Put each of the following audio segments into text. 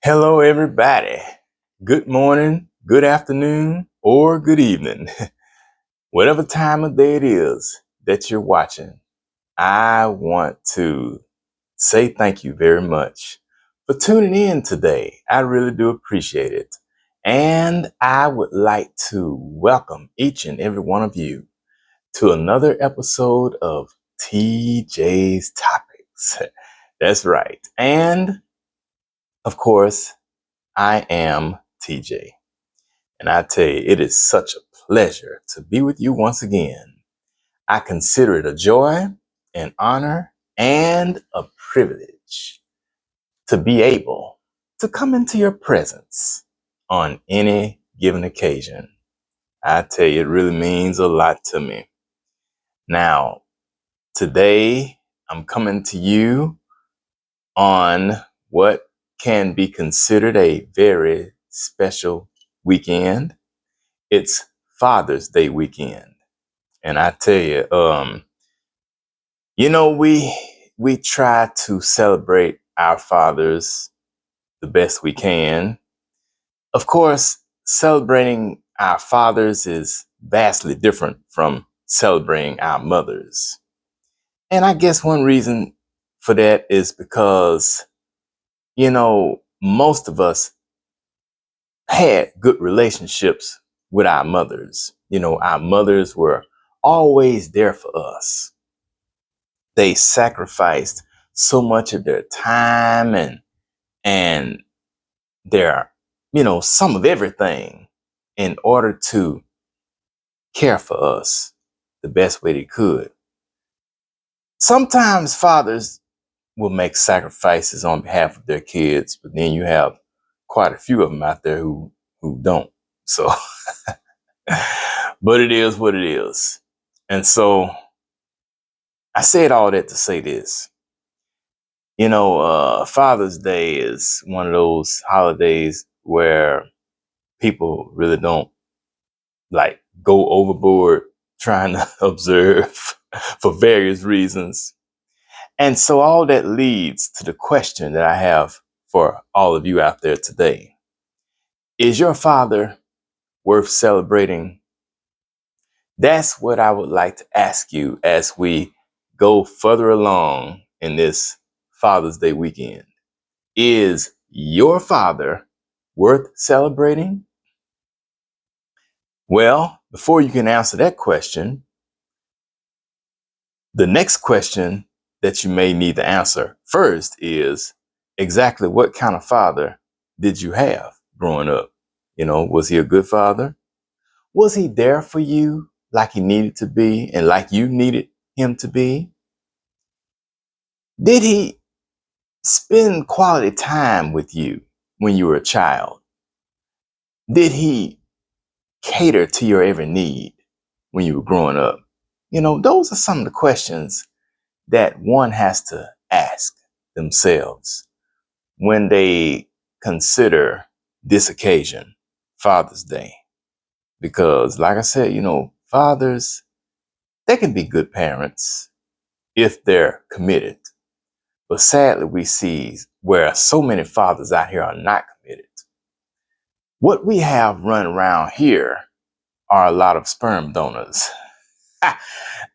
Hello, everybody. Good morning, good afternoon, or good evening. Whatever time of day it is that you're watching, I want to say thank you very much for tuning in today. I really do appreciate it. And I would like to welcome each and every one of you to another episode of TJ's Topics. That's right. And of course, I am TJ. And I tell you, it is such a pleasure to be with you once again. I consider it a joy, an honor, and a privilege to be able to come into your presence on any given occasion. I tell you, it really means a lot to me. Now, today I'm coming to you on what can be considered a very special weekend. It's Father's Day weekend. And I tell you, we try to celebrate our fathers the best we can. Of course, celebrating our fathers is vastly different from celebrating our mothers. And I guess one reason for that is because, most of us had good relationships with our mothers. Our mothers were always there for us. They sacrificed so much of their time and their, some of everything in order to care for us the best way they could. Sometimes fathers will make sacrifices on behalf of their kids, but then you have quite a few of them out there who don't. So, but it is what it is. And so I said all that to say this. Father's Day is one of those holidays where people really don't like go overboard trying to observe for various reasons. And so all that leads to the question that I have for all of you out there today. Is your father worth celebrating? That's what I would like to ask you as we go further along in this Father's Day weekend. Is your father worth celebrating? Well, before you can answer that question, the next question that you may need to answer first is exactly what kind of father did you have growing up? Was he a good father? Was he there for you like he needed to be and like you needed him to be? Did he spend quality time with you when you were a child? Did he cater to your every need when you were growing up? Those are some of the questions that one has to ask themselves when they consider this occasion, Father's Day. Because like I said, fathers, they can be good parents if they're committed. But sadly, we see where so many fathers out here are not committed. What we have run around here are a lot of sperm donors.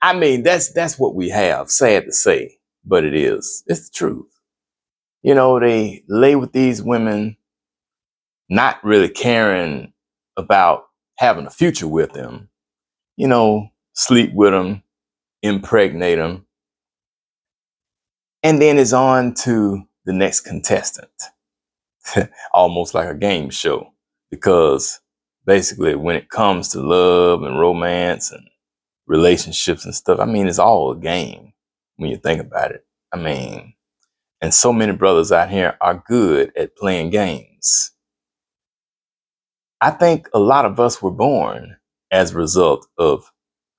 I mean, that's what we have. Sad to say, but it is. It's the truth. They lay with these women, not really caring about having a future with them. Sleep with them, impregnate them, and then it's on to the next contestant. Almost like a game show, because basically when it comes to love and romance and relationships and stuff, I mean, it's all a game when you think about it. I mean, and so many brothers out here are good at playing games. I think a lot of us were born as a result of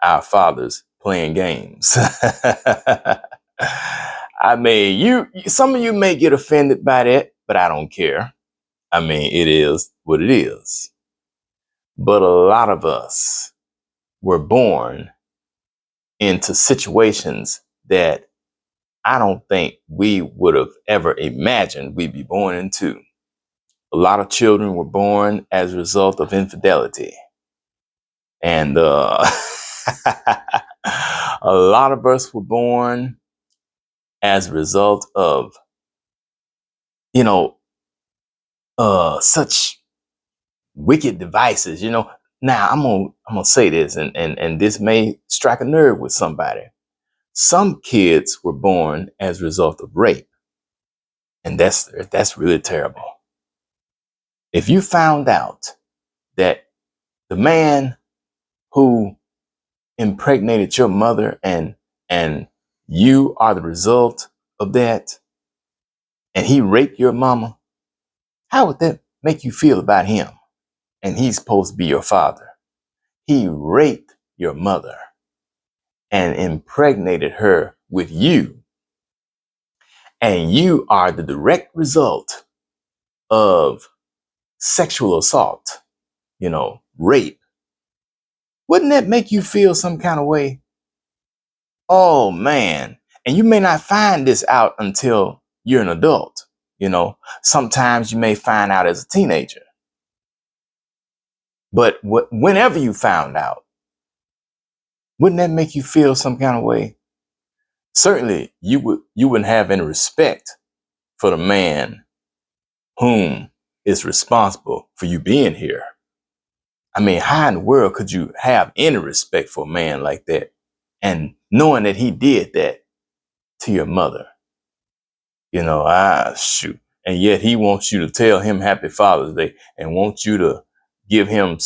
our fathers playing games. I mean, some of you may get offended by that, but I don't care. I mean, it is what it is. But a lot of us were born into situations that I don't think we would have ever imagined we'd be born into. A lot of children were born as a result of infidelity. And a lot of us were born as a result of, you know, such wicked devices. Now I'm gonna say this, and this may strike a nerve with somebody. Some kids were born as a result of rape, and that's really terrible. If you found out that the man who impregnated your mother and you are the result of that, and he raped your mama, how would that make you feel about him? And he's supposed to be your father. He raped your mother and impregnated her with you. And you are the direct result of sexual assault, rape. Wouldn't that make you feel some kind of way? Oh man. And you may not find this out until you're an adult. Sometimes you may find out as a teenager. But whenever you found out, wouldn't that make you feel some kind of way? Certainly you wouldn't have any respect for the man whom is responsible for you being here. I mean, how in the world could you have any respect for a man like that? And knowing that he did that to your mother, shoot. And yet he wants you to tell him Happy Father's Day and wants you to give him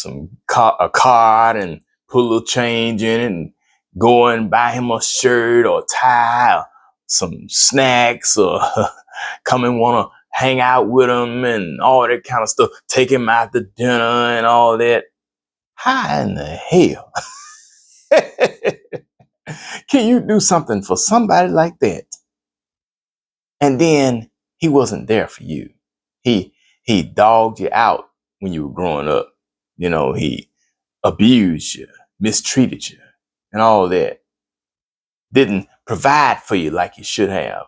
a card and put a little change in it and go and buy him a shirt or tie or some snacks or come and want to hang out with him and all that kind of stuff. Take him out to dinner and all that. How in the hell can you do something for somebody like that? And then he wasn't there for you. He dogged you out when you were growing up. He abused you, mistreated you, and all that. Didn't provide for you like he should have,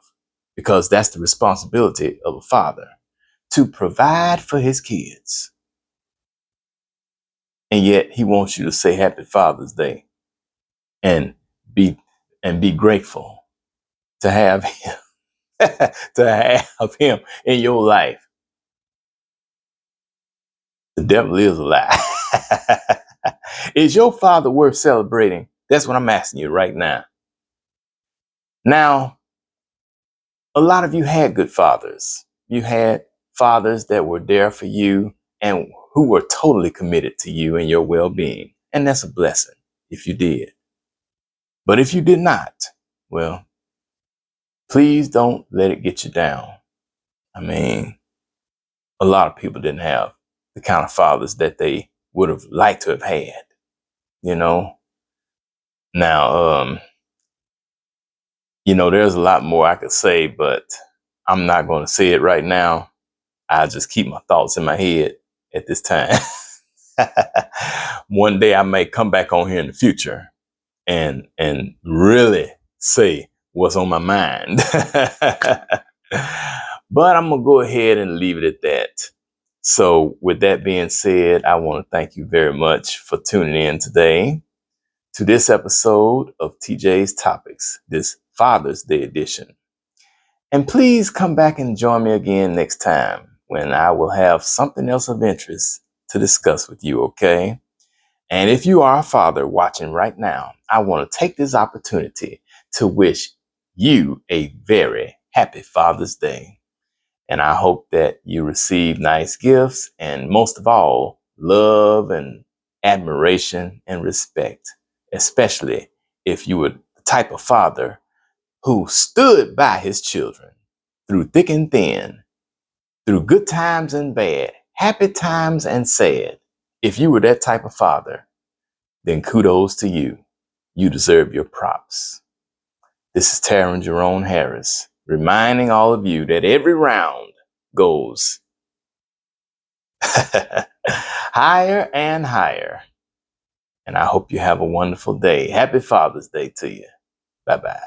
because that's the responsibility of a father, to provide for his kids. And yet he wants you to say Happy Father's Day and be grateful to have him, to have him in your life. The devil is a lie. Is your father worth celebrating? That's what I'm asking you right now. Now, a lot of you had good fathers. You had fathers that were there for you and who were totally committed to you and your well-being. And that's a blessing if you did. But if you did not, well, please don't let it get you down. I mean, a lot of people didn't have the kind of fathers that they would have liked to have had, Now, there's a lot more I could say, but I'm not going to say it right now. I just keep my thoughts in my head at this time. One day I may come back on here in the future and really say what's on my mind. But I'm going to go ahead and leave it at that. So with that being said, I want to thank you very much for tuning in today to this episode of TJ's Topics, this Father's Day edition. And please come back and join me again next time when I will have something else of interest to discuss with you, okay? And if you are a father watching right now, I want to take this opportunity to wish you a very happy Father's Day. And I hope that you receive nice gifts and most of all, love and admiration and respect, especially if you were the type of father who stood by his children through thick and thin, through good times and bad, happy times and sad. If you were that type of father, then kudos to you. You deserve your props. This is Taryn Jerome Harris, reminding all of you that every round goes higher and higher. And I hope you have a wonderful day. Happy Father's Day to you. Bye-bye.